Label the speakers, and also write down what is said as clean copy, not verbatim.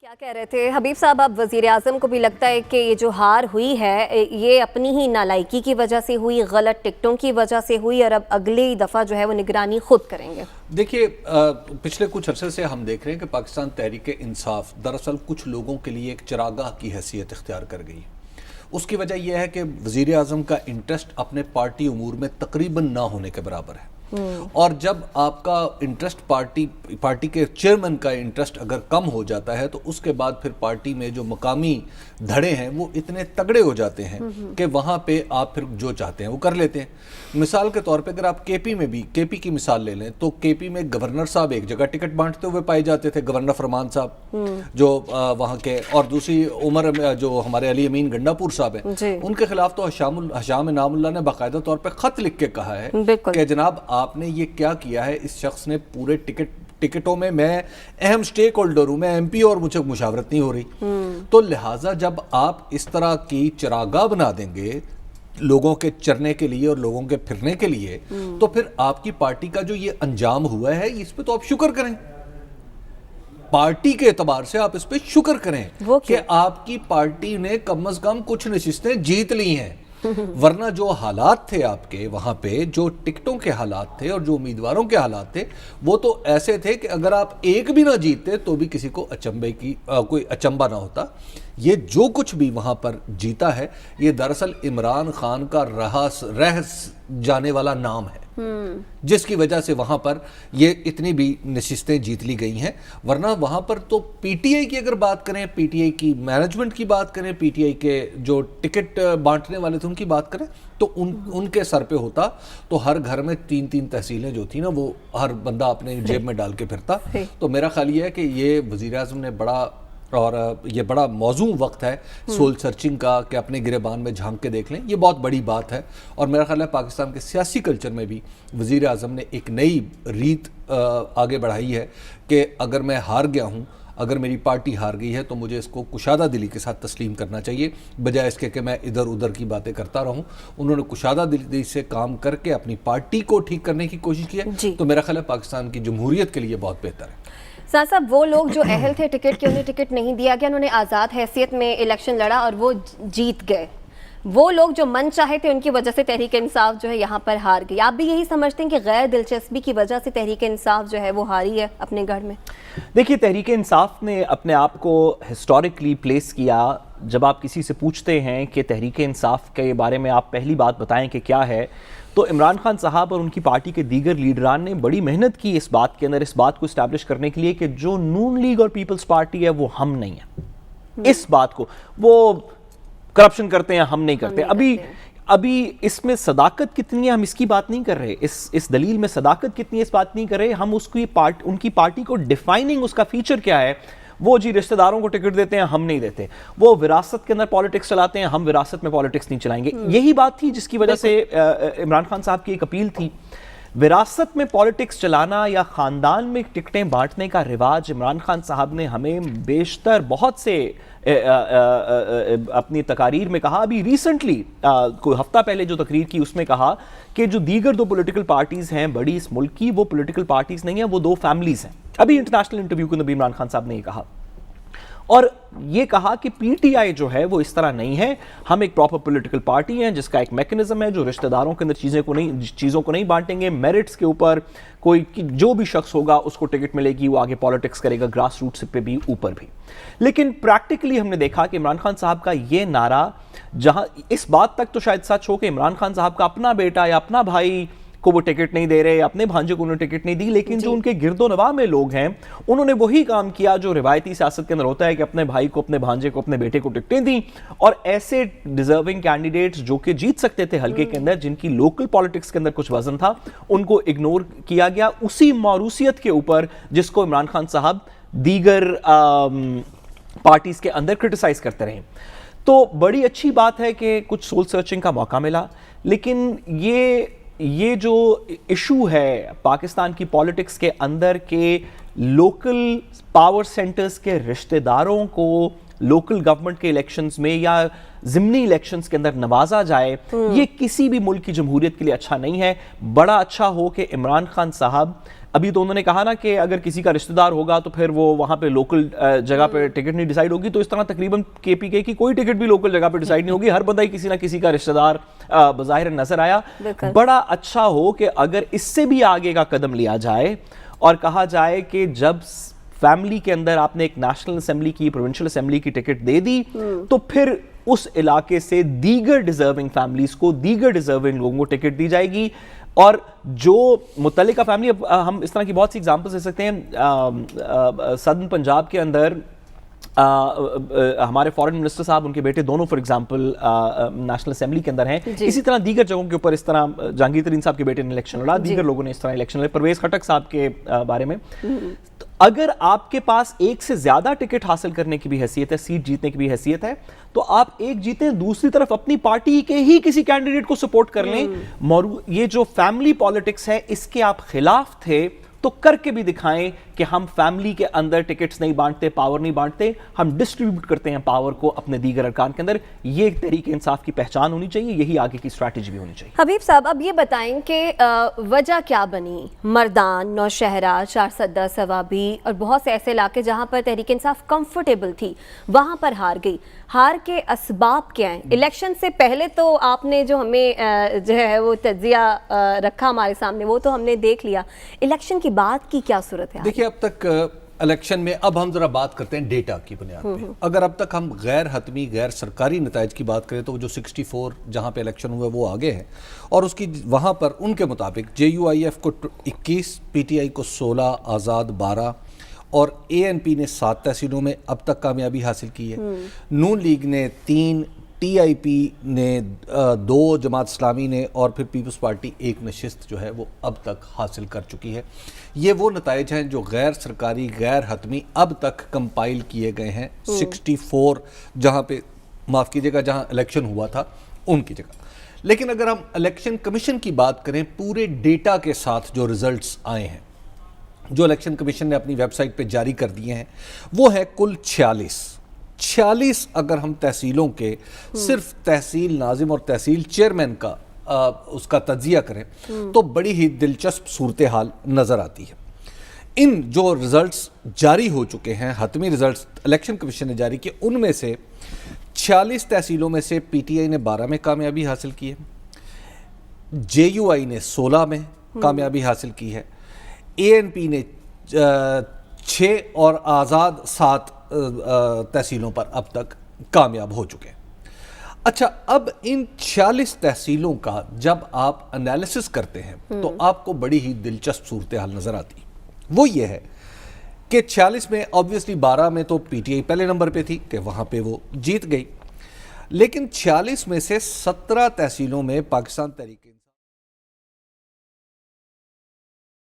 Speaker 1: کیا کہہ رہے تھے حبیب صاحب؟ اب وزیر اعظم کو بھی لگتا ہے کہ یہ جو ہار ہوئی ہے یہ اپنی ہی نالائکی کی وجہ سے ہوئی، غلط ٹکٹوں کی وجہ سے ہوئی، اور اب اگلی دفعہ جو ہے وہ نگرانی خود کریں گے۔
Speaker 2: دیکھیے پچھلے کچھ عرصے سے ہم دیکھ رہے ہیں کہ پاکستان تحریک انصاف دراصل کچھ لوگوں کے لیے ایک چراگاہ کی حیثیت اختیار کر گئی۔ اس کی وجہ یہ ہے کہ وزیر اعظم کا انٹرسٹ اپنے پارٹی امور میں تقریباً نہ ہونے کے برابر ہے، اور جب آپ کا انٹرسٹ پارٹی کے چیئرمین کا انٹرسٹ اگر کم ہو جاتا ہے تو اس کے بعد پھر پارٹی میں جو مقامی دھڑے ہیں وہ اتنے تگڑے ہو جاتے ہیں کہ وہاں پہ آپ پھر جو چاہتے ہیں وہ کر لیتے ہیں۔ مثال کے طور پہ اگر آپ کے پی کی مثال لے لیں تو کے پی میں گورنر صاحب ایک جگہ ٹکٹ بانٹتے ہوئے پائے جاتے تھے، گورنر فرمان صاحب جو وہاں کے، اور دوسری عمر جو ہمارے علی امین گنڈا پور صاحب ہیں، ان کے خلاف تو حشام انعام اللہ نے باقاعدہ طور پہ خط لکھ کے کہا ہے کہ جناب آپ نے یہ کیا کیا ہے، اس شخص نے پورے ٹکٹوں میں اہم سٹیک ہولڈر ہوں، میں ایم پی اور مجھے مشاورت نہیں ہو رہی۔ تو لہٰذا جب آپ اس طرح کی چراگاہ بنا دیں گے لوگوں کے چرنے کے لیے اور لوگوں کے پھرنے کے لیے، تو پھر آپ کی پارٹی کا جو یہ انجام ہوا ہے اس پہ تو آپ شکر کریں، پارٹی کے اعتبار سے آپ اس پہ شکر کریں کہ آپ کی پارٹی نے کم از کم کچھ نشستیں جیت لی ہیں، ورنہ جو حالات تھے آپ کے وہاں پہ، جو ٹکٹوں کے حالات تھے اور جو امیدواروں کے حالات تھے، وہ تو ایسے تھے کہ اگر آپ ایک بھی نہ جیتتے تو بھی کسی کو کوئی اچنبھا نہ ہوتا۔ یہ جو کچھ بھی وہاں پر جیتا ہے یہ دراصل عمران خان کا رہ جانے والا نام ہے، جس کی وجہ سے وہاں پر یہ اتنی بھی نشستیں جیت لی گئی ہیں، ورنہ وہاں پر تو پی ٹی آئی کی اگر بات کریں، پی ٹی آئی کی مینجمنٹ کی بات کریں، پی ٹی آئی کے جو ٹکٹ بانٹنے والے تھے ان کی بات کریں تو ان کے سر پہ ہوتا تو ہر گھر میں 3 تحصیلیں جو تھیں نا وہ ہر بندہ اپنے جیب میں ڈال کے پھرتا۔ تو میرا خیال یہ ہے کہ یہ وزیر اعظم نے یہ بڑا موزوں وقت ہے سول سرچنگ کا کہ اپنے گریبان میں جھانک کے دیکھ لیں، یہ بہت بڑی بات ہے، اور میرا خیال ہے پاکستان کے سیاسی کلچر میں بھی وزیر اعظم نے ایک نئی ریت آگے بڑھائی ہے کہ اگر میں ہار گیا ہوں، اگر میری پارٹی ہار گئی ہے تو مجھے اس کو کشادہ دلی کے ساتھ تسلیم کرنا چاہیے، بجائے اس کے کہ میں ادھر ادھر کی باتیں کرتا رہوں۔ انہوں نے کشادہ دلی سے کام کر کے اپنی پارٹی کو ٹھیک کرنے کی کوشش کی ہے، تو میرا خیال ہے پاکستان کی جمہوریت کے لیے بہت بہتر ہے۔
Speaker 1: صاحب وہ لوگ جو اہل تھے ٹکٹ کے، انہیں ٹکٹ نہیں دیا گیا، انہوں نے آزاد حیثیت میں الیکشن لڑا اور وہ جیت گئے، وہ لوگ جو من چاہے تھے ان کی وجہ سے تحریک انصاف جو ہے یہاں پر ہار گئی۔ آپ بھی یہی سمجھتے ہیں کہ غیر دلچسپی کی وجہ سے تحریک انصاف جو ہے وہ ہاری ہے اپنے گھر میں؟
Speaker 3: دیکھیے تحریک انصاف نے اپنے آپ کو ہسٹوریکلی پلیس کیا۔ جب آپ کسی سے پوچھتے ہیں کہ تحریک انصاف کے بارے میں آپ پہلی بات بتائیں کہ کیا ہے، تو عمران خان صاحب اور ان کی پارٹی کے دیگر لیڈران نے بڑی محنت کی اس بات کے اندر، اس بات کو اسٹیبلش کرنے کے لیے کہ جو نون لیگ اور پیپلز پارٹی ہے وہ ہم نہیں ہیں۔ اس بات کو وہ کرپشن کرتے ہیں، ہم نہیں کرتے۔ ابھی اس میں صداقت کتنی ہے ہم اس کی بات نہیں کر رہے، اس دلیل میں صداقت کتنی ہے اس بات نہیں کر رہے، ہم ان کی پارٹی کو ڈیفائننگ اس کا فیچر کیا ہے، وہ جی رشتہ داروں کو ٹکٹ دیتے ہیں ہم نہیں دیتے، وہ وراثت کے اندر پالیٹکس چلاتے ہیں ہم وراثت میں پالیٹکس نہیں چلائیں گے۔ یہی بات تھی جس کی وجہ سے عمران خان صاحب کی ایک اپیل تھی۔ وراثت میں پالیٹکس چلانا یا خاندان میں ٹکٹیں بانٹنے کا رواج عمران خان صاحب نے ہمیں بیشتر بہت سے اپنی تقاریر میں کہا، ابھی ریسنٹلی کوئی ہفتہ پہلے جو تقریر کی اس میں کہا کہ جو دیگر 2 پولیٹیکل پارٹیز ہیں بڑی اس ملک کی، وہ پولیٹیکل پارٹیز نہیں ہیں، وہ 2 فیملیز ہیں۔ ابھی انٹرنیشنل انٹرویو کے اندر عمران خان صاحب نے یہ کہا، اور یہ کہا کہ پی ٹی آئی جو ہے وہ اس طرح نہیں ہے، ہم ایک پراپر پولیٹیکل پارٹی ہیں جس کا ایک میکنزم ہے جو رشتہ داروں کے اندر چیزوں کو نہیں بانٹیں گے، میرٹس کے اوپر کوئی جو بھی شخص ہوگا اس کو ٹکٹ ملے گی، وہ آگے پالیٹکس کرے گا گراس روٹس پہ بھی اوپر بھی۔ لیکن پریکٹیکلی ہم نے دیکھا کہ عمران خان صاحب کا یہ نعرہ، جہاں اس بات تک تو شاید سچ ہو کہ عمران خان صاحب کا اپنا بیٹا یا اپنا بھائی کو وہ ٹکٹ نہیں دے رہے، اپنے بھانجے کو انہوں نے ٹکٹ نہیں دی، لیکن جو ان کے گرد و نواح میں لوگ ہیں انہوں نے وہی کام کیا جو روایتی سیاست کے اندر ہوتا ہے کہ اپنے بھائی کو، اپنے بھانجے کو، اپنے بیٹے کو ٹکٹیں دیں، اور ایسے ڈیزرونگ کینڈیڈیٹس جو کہ جیت سکتے تھے حلقے کے اندر، جن کی لوکل پالیٹکس کے اندر کچھ وزن تھا، ان کو اگنور کیا گیا اسی موروثیت کے اوپر جس کو عمران خان صاحب دیگر پارٹیز کے اندر کرٹیسائز کرتے رہے۔ تو بڑی اچھی بات ہے کہ کچھ سول سرچنگ کا موقع ملا، لیکن یہ جو ایشو ہے پاکستان کی پالیٹکس کے اندر کہ لوکل پاور سینٹرز کے رشتہ داروں کو لوکل گورنمنٹ کے الیکشنز میں یا ضمنی الیکشنز کے اندر نوازا جائے، یہ کسی بھی ملک کی جمہوریت کے لیے اچھا نہیں ہے۔ بڑا اچھا ہو کہ عمران خان صاحب ابھی تو انہوں نے کہا نا کہ اگر کسی کا رشتہ دار ہوگا تو پھر وہ وہاں پہ لوکل جگہ پہ ٹکٹ نہیں ڈیسائیڈ ہوگی, تو اس طرح تقریباً کے پی کے کی کوئی ٹکٹ بھی لوکل جگہ پہ ڈیسائیڈ نہیں ہوگی, ہر بندہ ہی کسی نہ کسی کا رشتہ دار بظاہر نظر آیا. بڑا اچھا ہو کہ اگر اس سے بھی آگے کا قدم لیا جائے اور کہا جائے کہ جب فیملی کے اندر آپ نے ایک نیشنل اسمبلی کی, پروونشل اسمبلی کی ٹکٹ دے دی, تو پھر اس علاقے سے دیگر ڈیزرونگ فیملیز کو, دیگر ڈیزرونگ لوگوں کو ٹکٹ دی جائے گی. اور جو متعلقہ فیملی, اب ہم اس طرح کی بہت سی ایگزامپلس دے سکتے ہیں. سدرن پنجاب کے اندر ہمارے فارن منسٹر صاحب, ان کے بیٹے دونوں فار ایگزامپل نیشنل اسمبلی کے اندر ہیں. اسی طرح دیگر جگہوں کے اوپر اس طرح جہانگیر ترین صاحب کے بیٹے نے الیکشن لڑا, دیگر لوگوں نے اس طرح الیکشن لڑے, پرویز خٹک صاحب کے بارے میں. اگر آپ کے پاس ایک سے زیادہ ٹکٹ حاصل کرنے کی بھی حیثیت ہے, سیٹ جیتنے کی بھی حیثیت ہے, تو آپ ایک جیتیں, دوسری طرف اپنی پارٹی کے ہی کسی کینڈیڈیٹ کو سپورٹ کر لیں. یہ جو فیملی پالیٹکس ہے اس کے آپ خلاف تھے, تو کر کے بھی دکھائیں کہ ہم فیملی کے اندر ٹکٹس نہیں بانٹتے, پاور نہیں بانٹتے, ہم ڈسٹریبیوٹ کرتے ہیں پاور کو اپنے دیگر ارکان کے اندر. یہ تحریک انصاف کی پہچان ہونی چاہیے, یہی آگے کی اسٹریٹجی بھی ہونی چاہیے.
Speaker 1: حبیب صاحب, اب یہ بتائیں کہ وجہ کیا بنی مردان, نوشہرہ, چارسدہ, سوابی اور بہت سے ایسے علاقے جہاں پر تحریک انصاف کمفرٹیبل تھی, وہاں پر ہار گئی. ہار کے اسباب کیا ہیں؟ الیکشن سے پہلے تو آپ نے جو ہمیں جو ہے وہ تجزیہ رکھا ہمارے سامنے, وہ تو ہم نے دیکھ لیا. الیکشن کی بعد کی کیا صورت ہے؟
Speaker 2: دیکھیے, اب تک الیکشن میں, اب ہم ذرا بات کرتے ہیں ڈیٹا کی بنیاد پہ. اگر اب تک ہم غیر حتمی, غیر سرکاری نتائج کی بات کریں تو وہ جو 64 جہاں پہ الیکشن ہوئے وہ آگے ہیں, اور اس کی وہاں پر ان کے مطابق جے یو آئی ایف کو 21, پی ٹی آئی کو 16, آزاد 12 اور اے این پی نے 7 تحصیلوں میں اب تک کامیابی حاصل کی ہے. نون لیگ نے 3, ٹی آئی پی نے 2, جماعت اسلامی نے, اور پھر پیپلز پارٹی 1 نشست جو ہے وہ اب تک حاصل کر چکی ہے. یہ وہ نتائج ہیں جو غیر سرکاری, غیر حتمی اب تک کمپائل کیے گئے ہیں 64 جہاں پہ, معاف کیجیے گا, جہاں الیکشن ہوا تھا ان کی جگہ. لیکن اگر ہم الیکشن کمیشن کی بات کریں, پورے ڈیٹا کے ساتھ جو ریزلٹس آئے ہیں, جو الیکشن کمیشن نے اپنی ویب سائٹ پہ جاری کر دیے ہیں, وہ ہے کل 46. اگر ہم تحصیلوں کے صرف تحصیل ناظم اور تحصیل چیئرمین کا اس کا تجزیہ کریں تو بڑی ہی دلچسپ صورتحال نظر آتی ہے. ان جو ریزلٹس جاری ہو چکے ہیں, حتمی ریزلٹس الیکشن کمیشن نے جاری کیے, ان میں سے 46 تحصیلوں میں سے پی ٹی آئی نے 12 میں کامیابی حاصل کی ہے, جے یو آئی نے 16 میں کامیابی حاصل کی ہے, اے این پی نے 6 اور آزاد 7 تحصیلوں پر اب تک کامیاب ہو چکے ہیں. اچھا, اب ان 46 تحصیلوں کا جب آپ انالیسس کرتے ہیں تو آپ کو بڑی ہی دلچسپ صورتحال نظر آتی ہے. وہ یہ ہے کہ 46 میں obviously 12 میں تو پی ٹی آئی پہلے نمبر پہ تھی کہ وہاں پہ وہ جیت گئی, لیکن 46 میں سے 17 تحصیلوں میں پاکستان تحریک